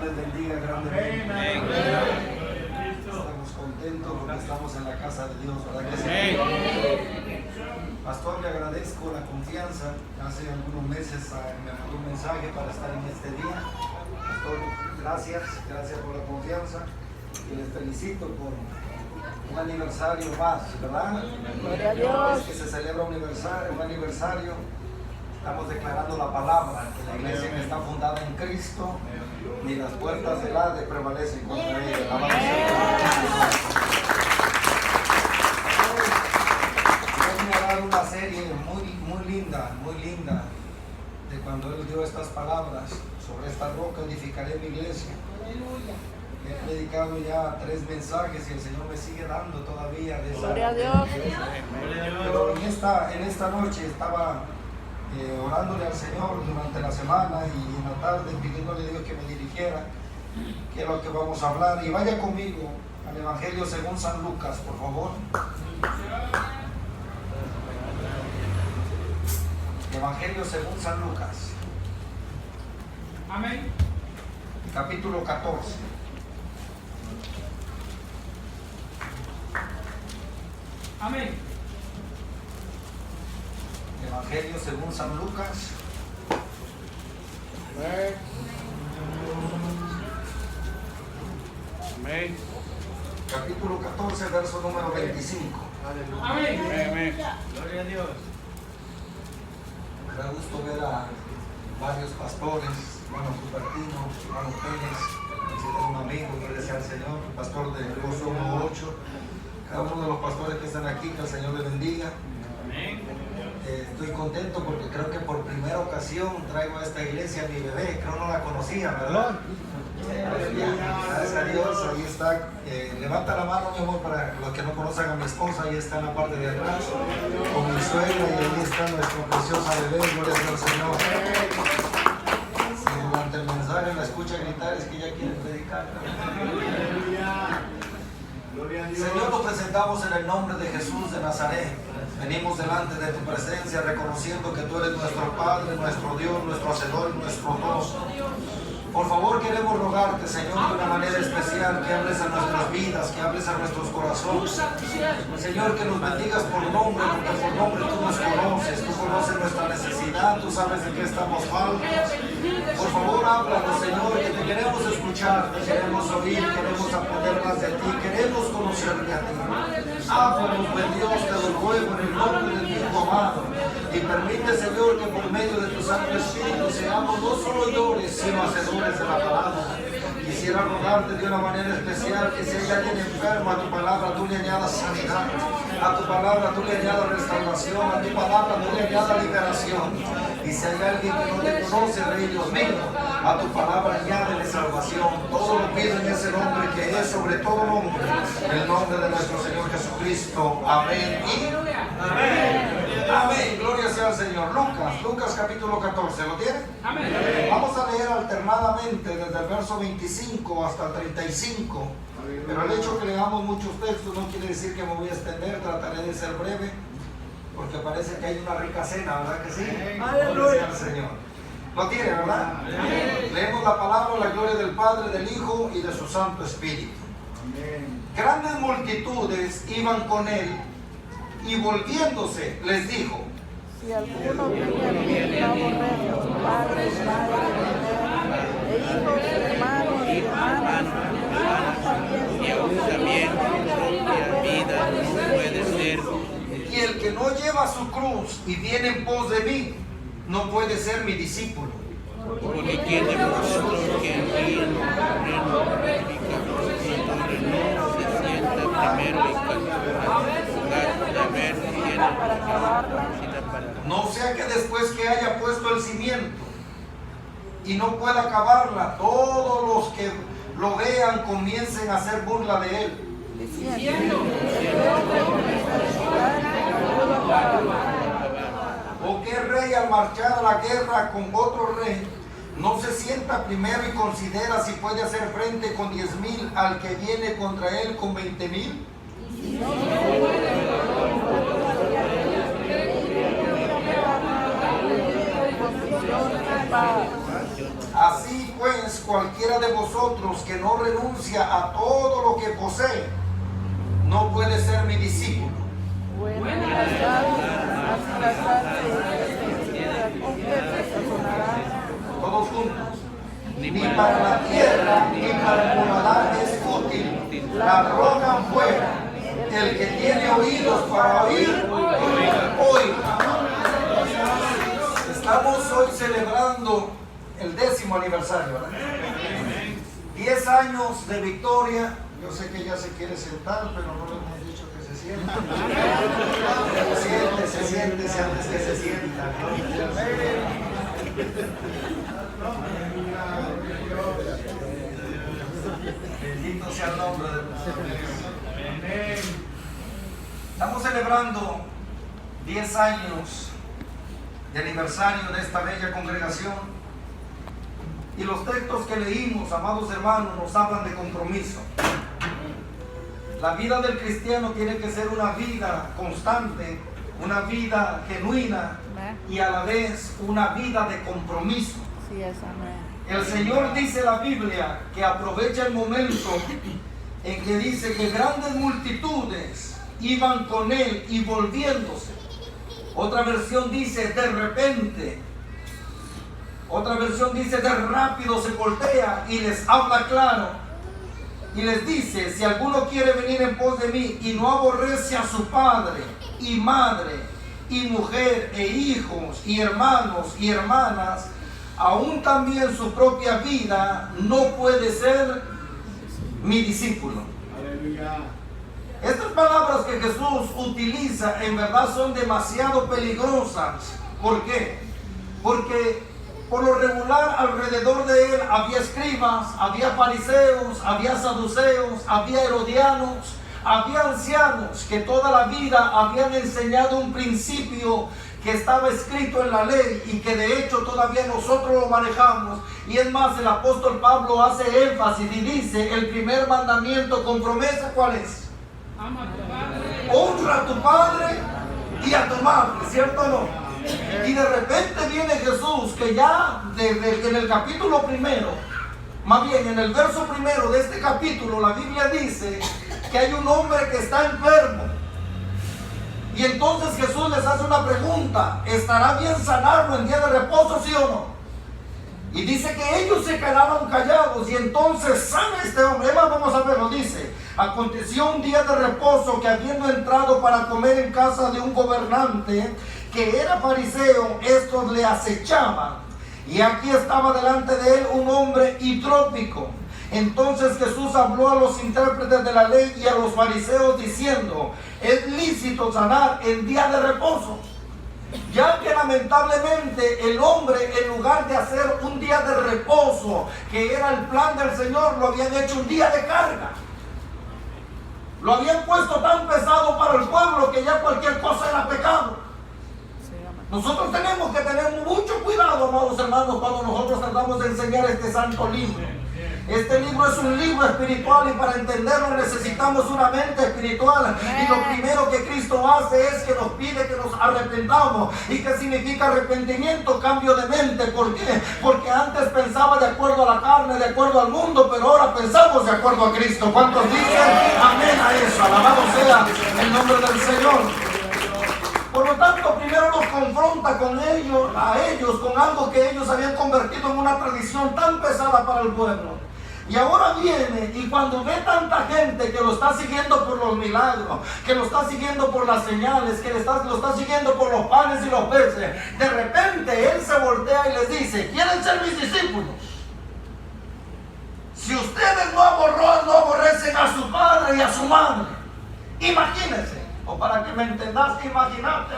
les bendiga grandemente. Estamos contentos porque estamos en la casa de Dios, ¿verdad que sí? Pastor, le agradezco la confianza. Hace algunos meses me mandó un mensaje para estar en este día. Pastor, gracias por la confianza y les felicito por un aniversario más, ¿verdad? Gloria a Dios. Es que se celebra un aniversario. Estamos declarando la palabra, que la iglesia que está fundada en Cristo, ni las puertas del Hades prevalecen contra ella. Voy a dar una serie muy linda, de cuando Él dio estas palabras: sobre esta roca edificaré mi iglesia. He predicado ya 3 mensajes y el Señor me sigue dando todavía de esa. Gloria a Dios. Pero en esta noche estaba orándole al Señor durante la semana y en la tarde pidiéndole a Dios que me dirigiera, que es lo que vamos a hablar. Y vaya conmigo al Evangelio según San Lucas, por favor. Evangelio según San Lucas. Amén. Capítulo 14. Amén. Evangelio según San Lucas. Amén. Capítulo 14, verso número 25. Amén. Amén. Gloria a Dios. Me da gusto ver a varios pastores, hermano Cupertino, hermano Pérez, es un amigo, gracias al Señor, el pastor de Gozo 18, cada uno de los pastores que están aquí, que el Señor les bendiga. Amén. Estoy contento porque creo que por primera ocasión traigo a esta iglesia a mi bebé, creo no la conocía, ¿verdad? Gracias a Dios, ahí está. Levanta la mano, mi amor, para los que no conozcan a mi esposa, ahí está en la parte de atrás, con mi suegra, y ahí está nuestra preciosa bebé, gloria al Señor. Si durante el mensaje la escucha gritar, es que ella quiere predicar. Señor, nos presentamos en el nombre de Jesús de Nazaret. Venimos delante de tu presencia reconociendo que tú eres nuestro Padre, nuestro Dios, nuestro Hacedor y nuestro Dios. Por favor, queremos rogarte, Señor, de una manera especial, que hables a nuestras vidas, que hables a nuestros corazones. Señor, que nos bendigas por nombre, porque por nombre tú nos conoces, tú conoces nuestra necesidad, tú sabes de qué estamos faltos. Por favor, háblanos, Señor, que te queremos escuchar, te queremos oír, queremos aprender más de ti, queremos conocerte a ti. Háblanos, buen Dios, te lo ruego en el nombre de tu Hijo amado. Y permite, Señor, que por medio de tu Santo Espíritu seamos no solo oidores, sino hacedores de la palabra. Quisiera rogarte de una manera especial que si hay alguien enfermo, a tu palabra tú le añadas sanidad, a tu palabra tú le añadas restauración, a tu palabra tú le añadas liberación. Y si hay alguien que no te conoce, Rey Dios mío, a tu palabra añádele salvación. Todo lo pido en ese nombre que es sobre todo nombre, el nombre de nuestro Señor Jesucristo. Amén y amén. Amén, gloria sea al Señor. Lucas capítulo 14, ¿lo tiene? Amén. Vamos a leer alternadamente desde el verso 25 hasta el 35. Pero el hecho que leamos muchos textos no quiere decir que me voy a extender, trataré de ser breve, porque parece que hay una rica cena, ¿verdad que sí? Gloria sea al Señor. Lo tiene, ¿verdad? Amén. Leemos la palabra, la gloria del Padre, del Hijo y de su Santo Espíritu. Amén. Grandes multitudes iban con él, y volviéndose les dijo: Si alguno viene a aborrecer a sus padres, madres, e hijos, hermanos y hermanas, y aún también su propia vida no puede ser. y el que no lleva su cruz y viene en pos de mí, no puede ser mi discípulo. Porque quien de vosotros que en mí no se sienta primero y no sea que después que haya puesto el cimiento y no pueda acabarla, todos los que lo vean comiencen a hacer burla de él, diciendo, o que rey al marchar a la guerra con otro rey no se sienta primero y considera si puede hacer frente con 10,000 al que viene contra él con 20,000. Así pues pues cualquiera de vosotros que no renuncia a todo lo que posee, no puede ser mi discípulo. Bueno, las carne y con qué se sazonará. Todos juntos. Ni para la tierra ni para el muladar es útil. La arrojan fuera. El que tiene oídos para oír, oiga. Estamos hoy celebrando el 10º aniversario, ¿verdad? 10 años de victoria. Yo sé que ella se quiere sentar, pero no le hemos dicho que se sienta. Siéntese antes que se sienta, Bendito sea el nombre del Señor. Estamos celebrando 10 años de aniversario de esta bella congregación. Y los textos que leímos, amados hermanos, nos hablan de compromiso. La vida del cristiano tiene que ser una vida constante, una vida genuina y a la vez una vida de compromiso. Sí, es amén. El Señor dice en la Biblia que aprovecha el momento en que dice que grandes multitudes iban con Él y volviéndose. Otra versión dice de repente. Otra versión dice de rápido se voltea y les habla claro. Y les dice, si alguno quiere venir en pos de mí y no aborrece a su padre y madre y mujer e hijos y hermanos y hermanas, aún también su propia vida, no puede ser mi discípulo. Aleluya. Estas palabras que Jesús utiliza en verdad son demasiado peligrosas. ¿Por qué? Porque por lo regular alrededor de él había escribas, había fariseos, había saduceos, había herodianos, había ancianos que toda la vida habían enseñado un principio que estaba escrito en la ley y que de hecho todavía nosotros lo manejamos. Y es más, el apóstol Pablo hace énfasis y dice, el primer mandamiento con promesa, ¿cuál es? Ama a tu padre. Honra a tu padre y a tu madre, ¿cierto o no? Y de repente viene Jesús, que ya en el capítulo primero, más bien en el verso primero de este capítulo, la Biblia dice que hay un hombre que está enfermo. Y entonces Jesús les hace una pregunta: ¿estará bien sanarlo en día de reposo, sí o no? Y dice que ellos se quedaban callados y entonces sana este hombre. Además, vamos a verlo, dice: aconteció un día de reposo que habiendo entrado para comer en casa de un gobernante que era fariseo, estos le acechaban. Y aquí estaba delante de él un hombre hidrópico. Entonces Jesús habló a los intérpretes de la ley y a los fariseos diciendo: es lícito sanar en día de reposo. Ya que lamentablemente el hombre, en lugar de hacer un día de reposo, que era el plan del Señor, lo habían hecho un día de carga. Lo habían puesto tan pesado para el pueblo que ya cualquier cosa era pecado. Nosotros tenemos que tener mucho cuidado, amados hermanos, cuando nosotros tratamos de enseñar este santo libro. Este libro es un libro espiritual y para entenderlo necesitamos una mente espiritual. Y lo primero que Cristo hace es que nos pide que nos arrepentamos. ¿Y qué significa arrepentimiento? Cambio de mente. ¿Por qué? Porque antes pensaba de acuerdo a la carne, de acuerdo al mundo, pero ahora pensamos de acuerdo a Cristo. ¿Cuántos dicen amén a eso? Alabado sea el nombre del Señor. Por lo tanto, primero los confronta a ellos con algo que ellos habían convertido en una tradición tan pesada para el pueblo. Y ahora viene y cuando ve tanta gente que lo está siguiendo por los milagros, que lo está siguiendo por las señales, que lo está siguiendo por los panes y los peces, de repente él se voltea y les dice: ¿quieren ser mis discípulos? Si ustedes no aborrecen a su padre y a su madre, imagínense. O para que me entendas, imagínate.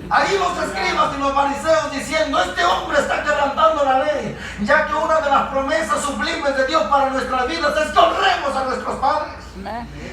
Ahí los escribas y los fariseos diciendo: este hombre está quebrantando la ley, ya que una de las promesas sublimes de Dios para nuestras vidas es que honremos a nuestros padres.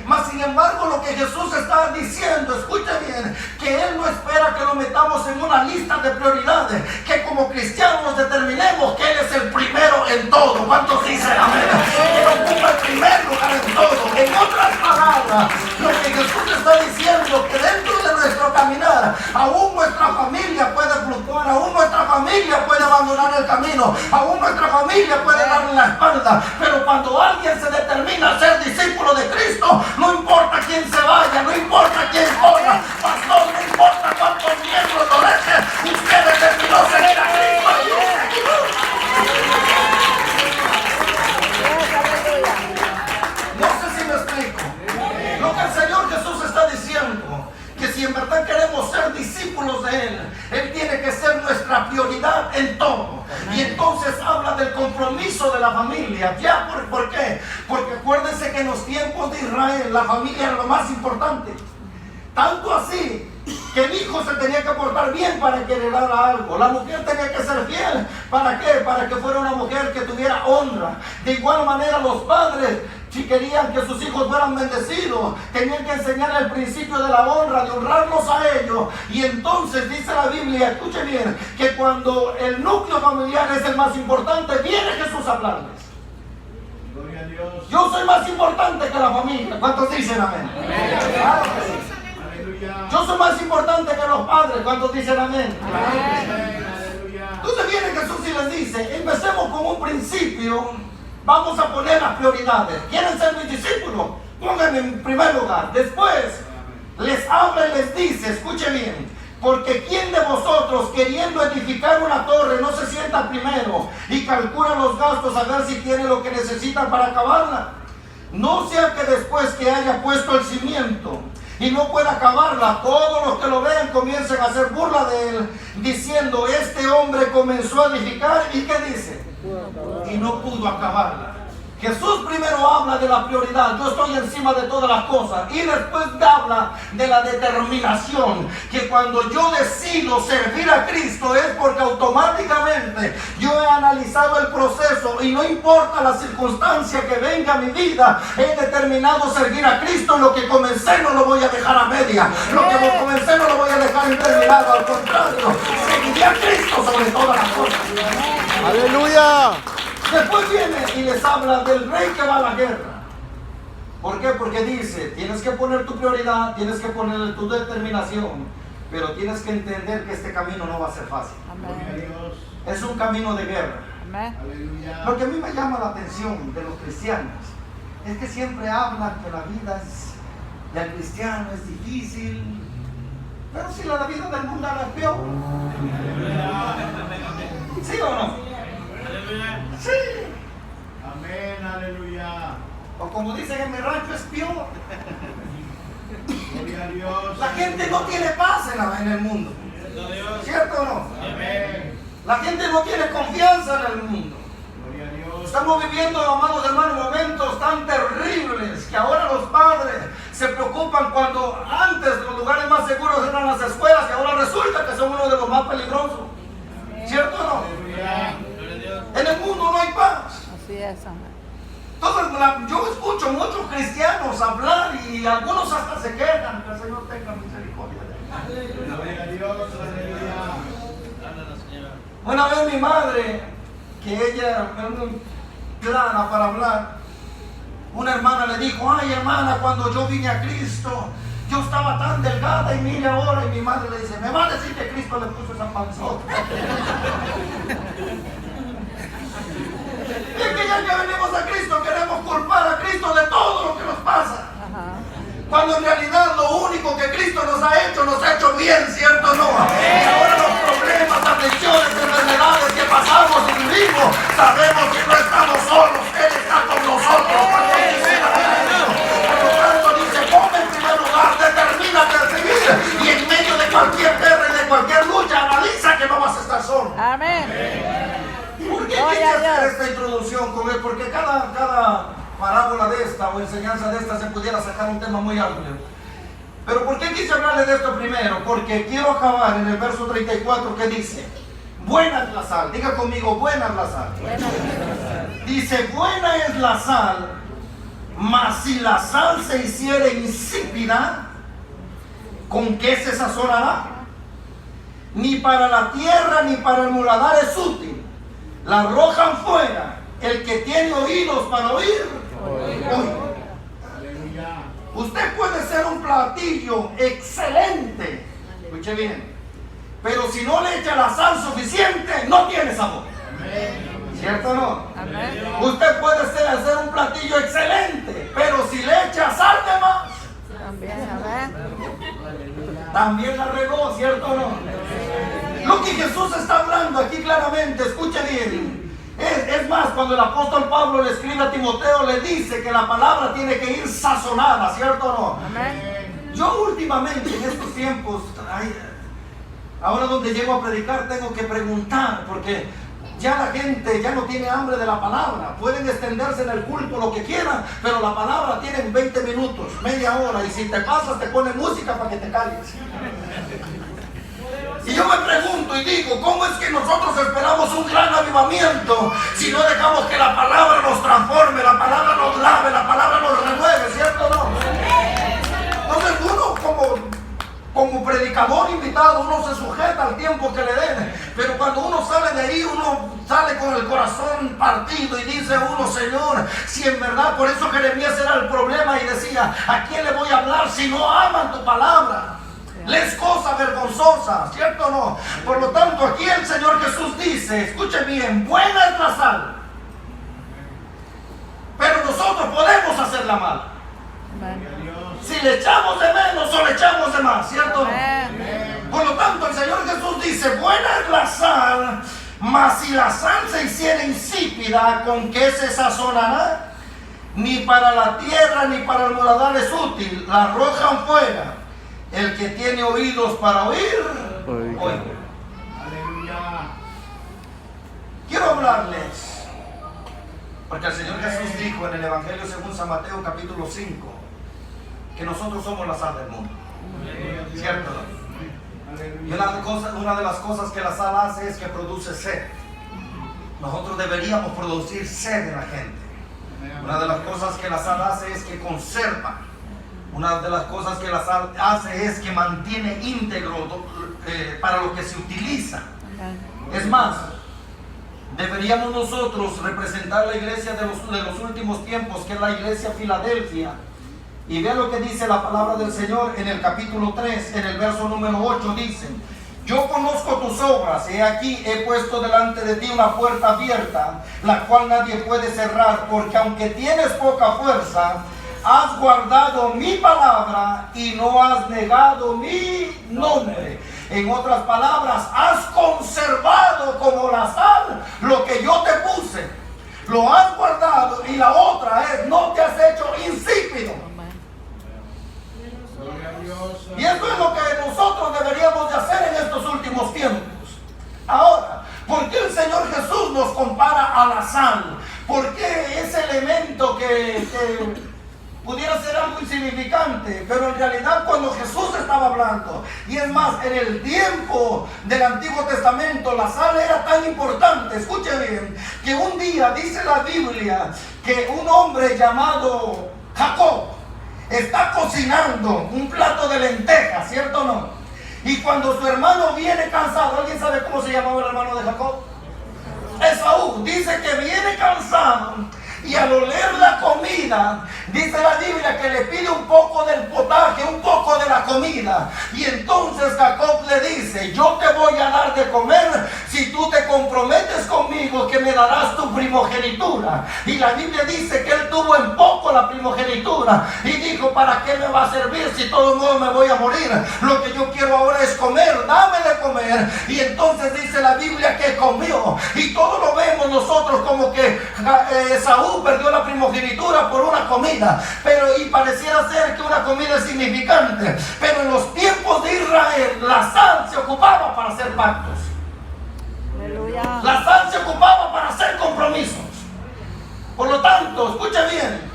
Mas sin embargo, lo que Jesús está diciendo, escuche bien, que Él no espera que lo metamos en una lista de prioridades, que como cristianos nos determinemos que Él es el primero en todo. ¿Cuántos dicen amén? Que ocupa el primer lugar en todo. En otras palabras, lo que Jesús está diciendo, que dentro de nuestro caminar, aún nuestra familia puede fluctuar, aún nuestra familia familia puede abandonar el camino, aún nuestra familia puede darle la espalda, pero cuando alguien se determina a ser discípulo de Cristo, no importa quién se vaya, no importa quién corra, pastor, no importa cuántos miembros lo dejen, usted determinó seguir a Cristo y un seguidor. No sé si me explico. Lo que el Señor Jesús está diciendo, que si en verdad queremos ser discípulos de Él tiene que ser nuestra prioridad en todo. Y entonces habla del compromiso de la familia. ¿Ya? ¿Por qué? Porque acuérdense que en los tiempos de Israel la familia era lo más importante. Tanto así que el hijo se tenía que portar bien para que heredara algo. La mujer tenía que ser fiel. ¿Para qué? Para que fuera una mujer que tuviera honra. De igual manera los padres, si querían que sus hijos fueran bendecidos, tenían que enseñar el principio de la honra, de honrarlos a ellos. Y entonces dice la Biblia, escuche bien, que cuando el núcleo familiar es el más importante, viene Jesús a hablarles. Gloria a Dios. Yo soy más importante que la familia. ¿Cuántos dicen amén? Claro que sí. Yo soy más importante que los padres. ¿Cuántos dicen amén? Entonces viene Jesús y les dice, empecemos con un principio. Vamos a poner las prioridades. ¿Quieren ser mis discípulos? Pónganme en primer lugar. Después les habla y les dice, escuche bien, porque ¿quién de vosotros queriendo edificar una torre no se sienta primero y calcula los gastos a ver si tiene lo que necesita para acabarla? No sea que después que haya puesto el cimiento y no pueda acabarla, todos los que lo vean comiencen a hacer burla de él, diciendo, este hombre comenzó a edificar, ¿y qué dice? Y no pudo acabarla. Jesús primero habla de la prioridad, yo estoy encima de todas las cosas, y después habla de la determinación, que cuando yo decido servir a Cristo es porque automáticamente yo he analizado el proceso y no importa la circunstancia que venga a mi vida, he determinado servir a Cristo. Lo que comencé no lo voy a dejar a media, lo que comencé no lo voy a dejar interminado, al contrario, seguiré a Cristo sobre todas las cosas. ¡Aleluya! Después viene y les habla del rey que va a la guerra. ¿Por qué? Porque dice, tienes que poner tu prioridad, tienes que poner tu determinación, pero tienes que entender que este camino no va a ser fácil. Amén. Es un camino de guerra. Amén. Lo que a mí me llama la atención de los cristianos es que siempre hablan que la vida del cristiano es difícil, pero si la vida del mundo es peor. ¿Sí o no? Sí. Amén, aleluya. O como dicen en mi rancho, es peor. Gloria a Dios. La gente no tiene paz en el mundo. ¿Cierto o no? Amén. La gente no tiene confianza en el mundo. Gloria a Dios. Estamos viviendo, amados hermanos, momentos tan terribles que ahora los padres se preocupan cuando antes los lugares más seguros eran las escuelas y ahora resulta que son uno de los más peligrosos. ¿Cierto o no? Aleluya. En el mundo no hay paz. Así es, amén. Entonces, yo escucho muchos cristianos hablar y algunos hasta se quejan. Que el Señor tenga misericordia de ellos. Gloria a Dios, aleluya. Una vez mi madre, que ella era muy clara para hablar, una hermana le dijo, ay hermana, cuando yo vine a Cristo, yo estaba tan delgada y mire ahora. Y mi madre le dice, me va a decir que Cristo le puso esa panzota. Y es que ya que venimos a Cristo queremos culpar a Cristo de todo lo que nos pasa. Cuando en realidad lo único que Cristo nos ha hecho bien, ¿cierto o no? Y ahora los problemas, aflicciones, enfermedades que pasamos y vivimos, sabemos que no estamos solos, Él está con nosotros. Por lo tanto dice, ponme en primer lugar, determínate a seguir, y en medio de cualquier guerra y de cualquier lucha, analiza que no vas a estar solo. Amén. ¿Por qué quise hacer esta introducción con él? Porque cada parábola de esta o enseñanza de esta se pudiera sacar un tema muy amplio. Pero ¿por qué quise hablarle de esto primero? Porque quiero acabar en el verso 34 que dice, buena es la sal. Diga conmigo, buena es la sal. Dice, buena es la sal, mas si la sal se hiciere insípida, ¿con qué se sazonará? Ni para la tierra ni para el muladar es útil. La arrojan fuera. El que tiene oídos para oír, oiga. Usted puede ser un platillo excelente, escuche bien, Pero si no le echa la sal suficiente, no tiene sabor. ¿Cierto o no? Amén. Usted puede hacer un platillo excelente, pero si le echa sal de más, También, amén. también la regó, ¿cierto o no? Lo que Jesús está hablando aquí claramente, escuche bien. Es más, cuando el apóstol Pablo le escribe a Timoteo, le dice que la palabra tiene que ir sazonada, ¿cierto o no? Amén. Yo últimamente en estos tiempos, ahora donde llego a predicar tengo que preguntar, porque ya la gente ya no tiene hambre de la palabra. Pueden extenderse en el culto lo que quieran, pero la palabra tienen 20 minutos, media hora, y si te pasas te ponen música para que te calles. Y yo me pregunto y digo, ¿cómo es que nosotros esperamos un gran avivamiento si no dejamos que la palabra nos transforme, la palabra nos lave, la palabra nos renueve, ¿cierto o no? Entonces uno como predicador invitado, uno se sujeta al tiempo que le den, pero cuando uno sale de ahí, uno sale con el corazón partido y dice uno, Señor, si en verdad, por eso Jeremías era el problema y decía, ¿a quién le voy a hablar si no aman tu palabra? Les cosa vergonzosa, ¿cierto o no? Por lo tanto, aquí el Señor Jesús dice, escuche bien, buena es la sal, pero nosotros podemos hacerla mal. Amén. Si le echamos de menos o le echamos de más, ¿cierto o no? Amén. Por lo tanto, el Señor Jesús dice, buena es la sal, mas si la sal se hiciera insípida, ¿con qué se sazonará? Ni para la tierra ni para el muladar es útil, la arrojan fuera. El que tiene oídos para oír, oiga. Aleluya. Quiero hablarles, porque el Señor Jesús dijo en el Evangelio según San Mateo capítulo 5, que nosotros somos la sal del mundo, ¿cierto? Y una de las cosas que la sal hace es que produce sed. Nosotros deberíamos producir sed en la gente. Una de las cosas que la sal hace es que conserva. Una de las cosas que la sal hace es que mantiene íntegro para lo que se utiliza. Es más, deberíamos nosotros representar la iglesia de los últimos tiempos, que es la iglesia Filadelfia. Y vea lo que dice la palabra del Señor en el capítulo 3, en el verso número 8, dice: yo conozco tus obras, he aquí he puesto delante de ti una puerta abierta, la cual nadie puede cerrar, porque aunque tienes poca fuerza, has guardado mi palabra y no has negado mi nombre. En otras palabras, has conservado como la sal lo que yo te puse. Lo has guardado, y la otra es, no te has hecho insípido. Y esto es lo que nosotros deberíamos de hacer en estos últimos tiempos. Ahora, ¿por qué el Señor Jesús nos compara a la sal? ¿Por qué ese elemento que pudiera ser algo insignificante? Pero en realidad cuando Jesús estaba hablando, y es más, en el tiempo del Antiguo Testamento, la sal era tan importante, escuche bien, que un día dice la Biblia que un hombre llamado Jacob está cocinando un plato de lentejas, ¿cierto o no? Y cuando su hermano viene cansado, ¿alguien sabe cómo se llamaba el hermano de Jacob? Esaú. Dice que viene cansado, y al oler la comida, dice la Biblia que le pide un poco del potaje, un poco de la comida. Y entonces Jacob le dice: yo te voy a dar de comer si tú te comprometes conmigo que me darás tu primogenitura. Y la Biblia dice que él tuvo en poco la primogenitura y dijo: ¿para qué me va a servir si de todo modo me voy a morir? Lo que yo quiero ahora es comer, dame de comer. Y entonces dice la Biblia que comió, y todo lo vemos nosotros como que Esaú perdió la primogenitura por una comida, y pareciera ser que una comida es significante, pero en los tiempos de Israel la sal se ocupaba para hacer pactos. Aleluya. La sal se ocupaba para hacer compromisos. Por lo tanto, escuche bien,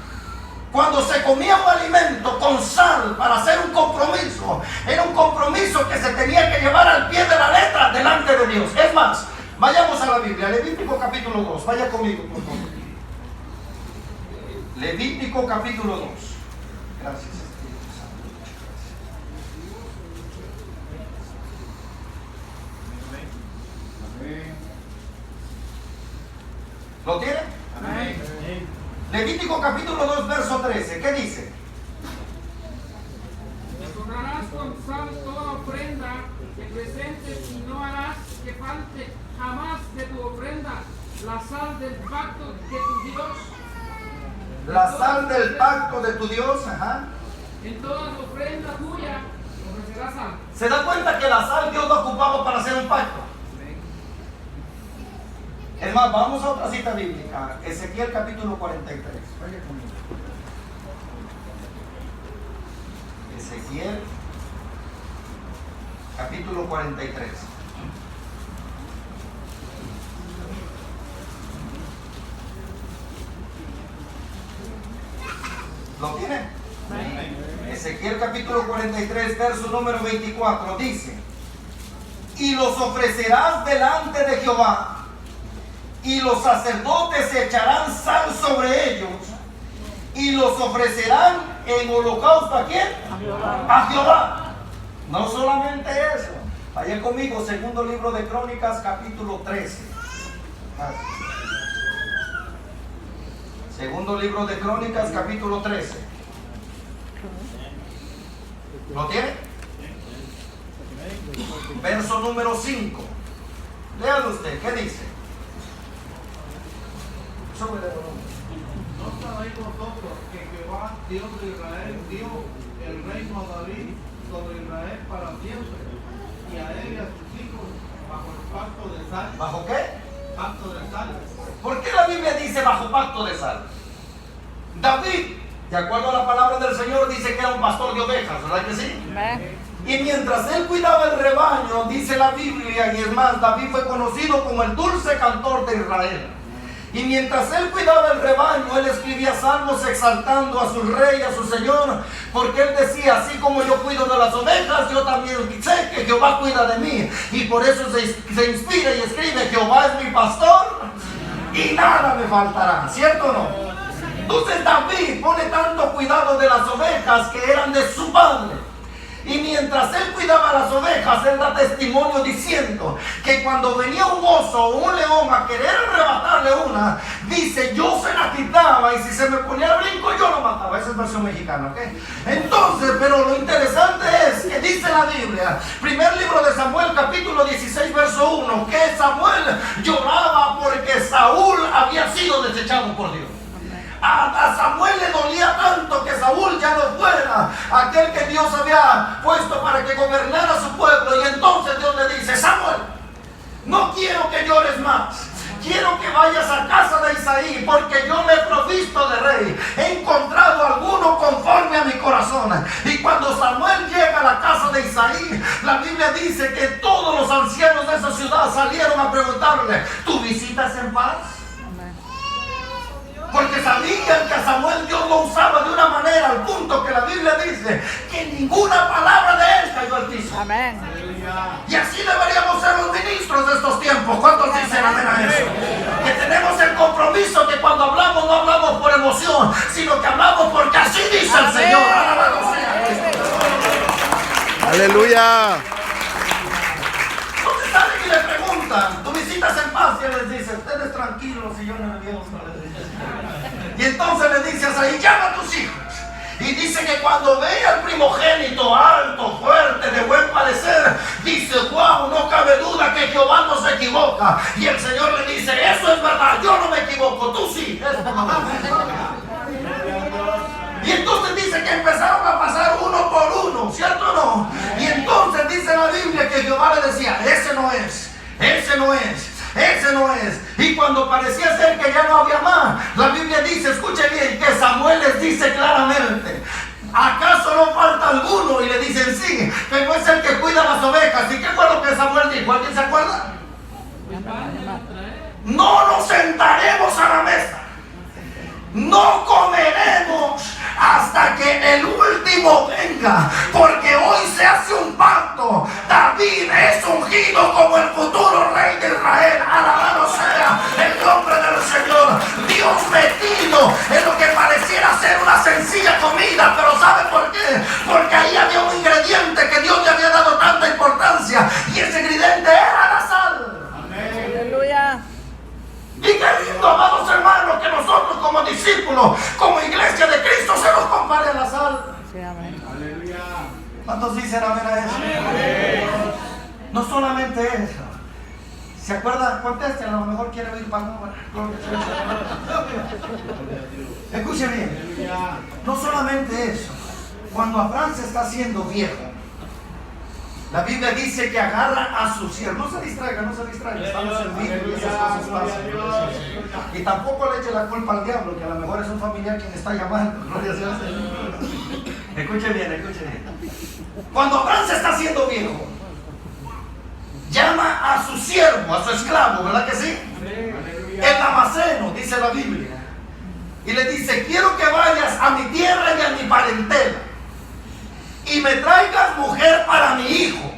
cuando se comía un alimento con sal para hacer un compromiso, era un compromiso que se tenía que llevar al pie de la letra delante de Dios. Es más, vayamos a la Biblia, Levítico capítulo 2, vaya conmigo por favor. Levítico capítulo 2. Gracias. ¿Lo tiene? Amén. Levítico capítulo 2, verso 13. ¿Qué dice? Honrarás con sal toda ofrenda que presentes la sal del pacto de tu Dios. La sal del pacto de tu Dios. Ajá. En toda ofrenda tuya ofrecerás sal. ¿Se da cuenta que la sal Dios la ocupaba para hacer un pacto? Es más, vamos a otra cita bíblica. Ezequiel capítulo 43. Vaya conmigo. Ezequiel capítulo 43. ¿Lo tiene? Ezequiel capítulo 43, verso número 24, dice: y los ofrecerás delante de Jehová, y los sacerdotes echarán sal sobre ellos, y los ofrecerán en holocausto. ¿A quién? A Jehová. No solamente eso. Vaya conmigo, segundo libro de Crónicas, capítulo 13. Segundo libro de Crónicas, capítulo 13. ¿Lo tiene? Verso número 5. Léalo usted, ¿qué dice? ¿No sabéis vosotros que Jehová, Dios de Israel, dio el reino a David sobre Israel para siempre, y a él y a sus hijos bajo el pacto de sal? ¿Bajo qué? Pacto de sal. ¿Por qué la Biblia dice bajo pacto de sal? David, de acuerdo a la palabra del Señor, dice que era un pastor de ovejas, ¿verdad que sí? Y mientras él cuidaba el rebaño, dice la Biblia, y es más, David fue conocido como el dulce cantor de Israel. Y mientras él cuidaba el rebaño, él escribía salmos exaltando a su rey, a su Señor, porque él decía: así como yo cuido de las ovejas, yo también sé que Jehová cuida de mí. Y por eso se inspira y escribe: Jehová es mi pastor y nada me faltará. ¿Cierto o no? Entonces David pone tanto cuidado de las ovejas que eran de su padre. Y mientras él cuidaba las ovejas, él da testimonio diciendo que cuando venía un oso o un león a querer arrebatarle una, dice: yo se la quitaba, y si se me ponía al brinco yo lo mataba. Esa es versión mexicana, ¿ok? Entonces, pero lo interesante es que dice la Biblia, primer libro de Samuel, capítulo 16, verso 1, que Samuel lloraba porque Saúl había sido desechado por Dios. A Samuel le dolía tanto que Saúl ya no fuera aquel que Dios había puesto para que gobernara su pueblo. Y entonces Dios le dice: Samuel, no quiero que llores más. Quiero que vayas a casa de Isaí, porque yo me he provisto de rey. He encontrado alguno conforme a mi corazón. Y cuando Samuel llega a la casa de Isaí, la Biblia dice que todos los ancianos de esa ciudad salieron a preguntarle: ¿tú visitas en paz? Porque sabían que a Samuel Dios lo usaba de una manera, al punto que la Biblia dice que ninguna palabra de él cayó al piso. Amén. Y así deberíamos ser los ministros de estos tiempos. ¿Cuántos dicen amén a eso? Que tenemos el compromiso que cuando hablamos no hablamos por emoción, sino que hablamos porque así dice el Señor. Alabado sea Cristo. Aleluya. Entonces salen y le preguntan: ¿tú visitas en paz? Y él les dice: ustedes tranquilos y yo nervioso. Y entonces le dice a Saí: llama a tus hijos. Y dice que cuando ve al primogénito alto, fuerte, de buen parecer, dice: wow, no cabe duda que Jehová no se equivoca. Y el Señor le dice: eso es verdad, yo no me equivoco, tú sí. Y entonces dice que empezaron a pasar uno por uno, ¿cierto o no? Y entonces dice la Biblia que Jehová le decía: ese no es, ese no es, ese no es. Y cuando parecía ser que ya no había más, la Biblia dice, escuche bien, que Samuel les dice claramente: ¿acaso no falta alguno? Y le dicen: sí, pero es el que cuida las ovejas. ¿Y qué fue lo que Samuel dijo? ¿Alguien se acuerda? No nos sentaremos a la mesa, no comeremos hasta que el último venga, porque hoy se hace un pacto. David es ungido como el futuro rey de Israel. Alabado sea el nombre del Señor. Dios metido en lo que pareciera ser una sencilla comida, pero ¿sabe por qué? Porque ahí había un ingrediente que Dios le había dado tanta importancia, y ese ingrediente era la sal. Aleluya. Y qué lindo, amados hermanos, que nosotros como discípulos, como iglesia de Cristo, se nos compare a la sal. Sí, amén. Aleluya. ¿Cuántos dicen amén a eso? Amén. No solamente eso, ¿Se acuerda? Contesten, a lo mejor quiere oír palabras. Escuche bien. No solamente eso. Cuando Abraham se está haciendo viejo, la Biblia dice que agarra a su siervo. No se distraiga, no se distraiga. Estamos en vivo y esas cosas pasan. Y tampoco le eche la culpa al diablo, que a lo mejor es un familiar quien está llamando. Gloria a Dios. Escuche bien, escuche bien. Cuando Abraham se está haciendo viejo, llama a su siervo, a su esclavo, ¿verdad que sí? El Damaseno, dice la Biblia. Y le dice, quiero que vayas a mi tierra y a mi parentela y me traigas mujer para mi hijo.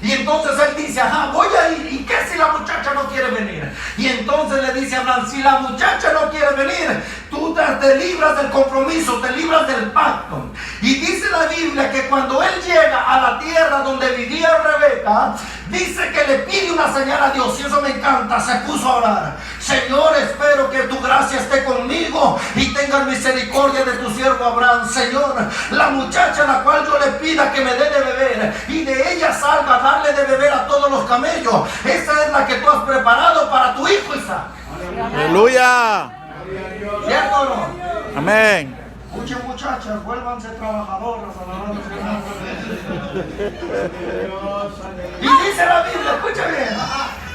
Y entonces él dice, ajá, voy a ir. ¿Y qué si la muchacha no quiere venir? Y entonces le dice a Abraham, si la muchacha no quiere venir, tú te libras del compromiso, te libras del pacto. Y dice la Biblia que cuando él llega a la tierra donde vivía Rebeca, dice que le pide una señal a Dios. Y eso me encanta, se puso a orar. Señor, espero que tu gracia esté conmigo y tengas misericordia de tu siervo Abraham. Señor, la muchacha a la cual yo le pida que me dé de beber y de ella salga a darle de beber a todos los camellos, esa es la que tú has preparado para tu hijo Isaac. Aleluya. ¿Cierto o no? Amén. Escuchen, muchachas, vuélvanse trabajadoras a la hora de. Y dice la Biblia, escuchen bien,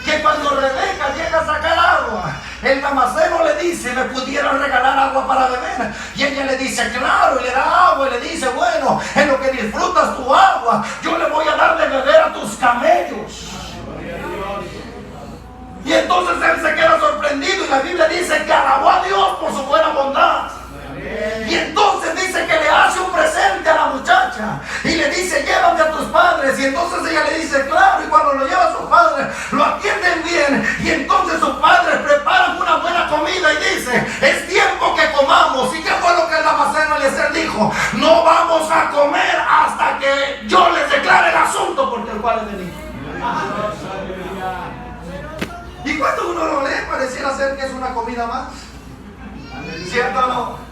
que cuando Rebeca llega a sacar agua, el Damaseno le dice, ¿me pudieran regalar agua para beber? Y ella le dice, claro, y le da agua y le dice, bueno, en lo que disfrutas tu agua, yo le voy a dar de beber a tus camellos. Y entonces él se queda sorprendido y la Biblia dice que alabó a Dios por su buena bondad. Y entonces dice que le hace un presente a la muchacha y le dice, llévame a tus padres. Y entonces ella le dice, claro, y cuando lo lleva a sus padres lo atienden bien. Y entonces sus padres preparan una buena comida y dice, es tiempo que comamos. ¿Y qué fue lo que el Damaseno Eliezer dijo? No vamos a comer hasta que yo les declare el asunto porque el cual es venido. Y cuando uno lo lee pareciera ser que es una comida más. ¿Cierto o no?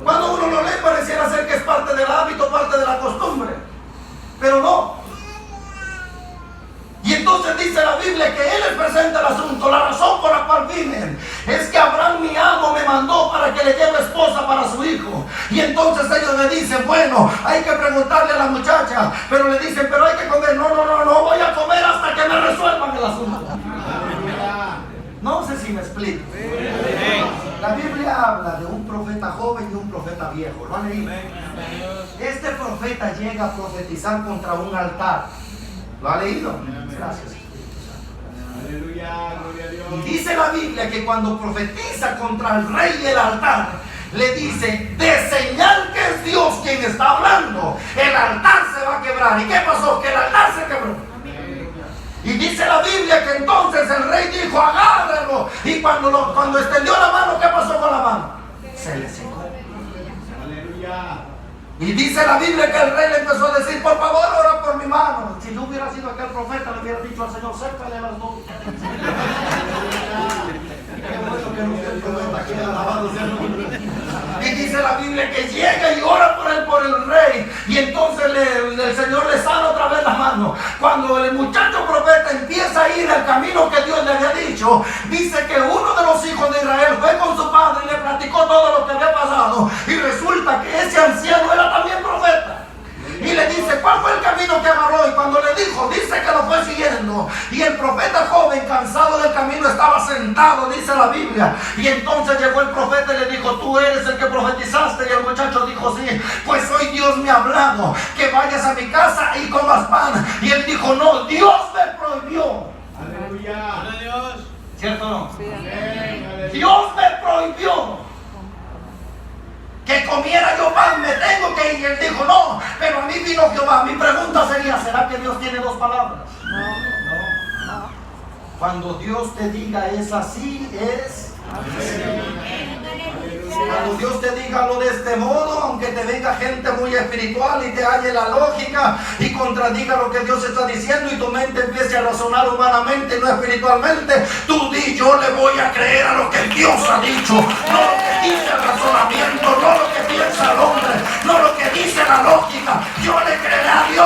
Cuando uno lo lee pareciera ser que es parte del hábito, parte de la costumbre, pero no. Y entonces dice la Biblia que él les presenta el asunto. La razón por la cual vine es que Abraham, mi amo, me mandó para que le lleve esposa para su hijo. Y entonces ellos le dicen, bueno, hay que preguntarle a la muchacha, pero le dicen, pero hay que comer. No voy a comer hasta que me resuelvan el asunto. No sé si me explico. La Biblia habla de un profeta joven y un profeta viejo. ¿Lo han leído? Este profeta llega a profetizar contra un altar. ¿Lo ha leído? Gracias. Y dice la Biblia que cuando profetiza contra el rey y el altar, le dice, de señal que es Dios quien está hablando, el altar se va a quebrar. ¿Y qué pasó? Que el altar se quebró. Y dice la Biblia que entonces el rey dijo, agárralo. Y cuando extendió la mano, ¿qué pasó con la mano? Se le secó. Y dice la Biblia que el rey le empezó a decir, por favor, ora por mi mano. Si yo hubiera sido aquel profeta, le hubiera dicho al Señor, cércale las dos. Y dice la Biblia que llega y ora por el rey. Y entonces el Señor le sana otra vez la mano. Cuando el muchacho profeta empieza a ir al camino que Dios le había dicho, dice que uno de los hijos de Israel fue con su padre y le platicó todo lo que había pasado. Y resulta que ese anciano era también profeta. Y le dice, ¿cuál fue el camino que agarró? Y cuando le dijo, dice que lo fue siguiendo. Y el profeta joven, cansado del camino, estaba sentado, dice la Biblia. Y entonces llegó el profeta y le dijo, ¿tú eres el que profetizaste? Y el muchacho dijo, sí. Pues hoy Dios me ha hablado que vayas a mi casa y comas pan. Y él dijo, no, Dios me prohibió. Aleluya. ¿Cierto o no? Sí. Dios me prohibió que comiera yo pan, me tengo que ir. Y él dijo, no, pero a mí vino Jehová. Mi pregunta sería, ¿será que Dios tiene dos palabras? No. Cuando Dios te diga es así, es así. Cuando Dios te diga lo de este modo, aunque te venga gente muy espiritual y te halle la lógica y contradiga lo que Dios está diciendo y tu mente empiece a razonar humanamente y no espiritualmente, tú di, yo le voy a creer a lo que Dios ha dicho, no lo que dice el razonamiento, no lo que piensa el hombre, no lo que dice la lógica. Yo le creeré a Dios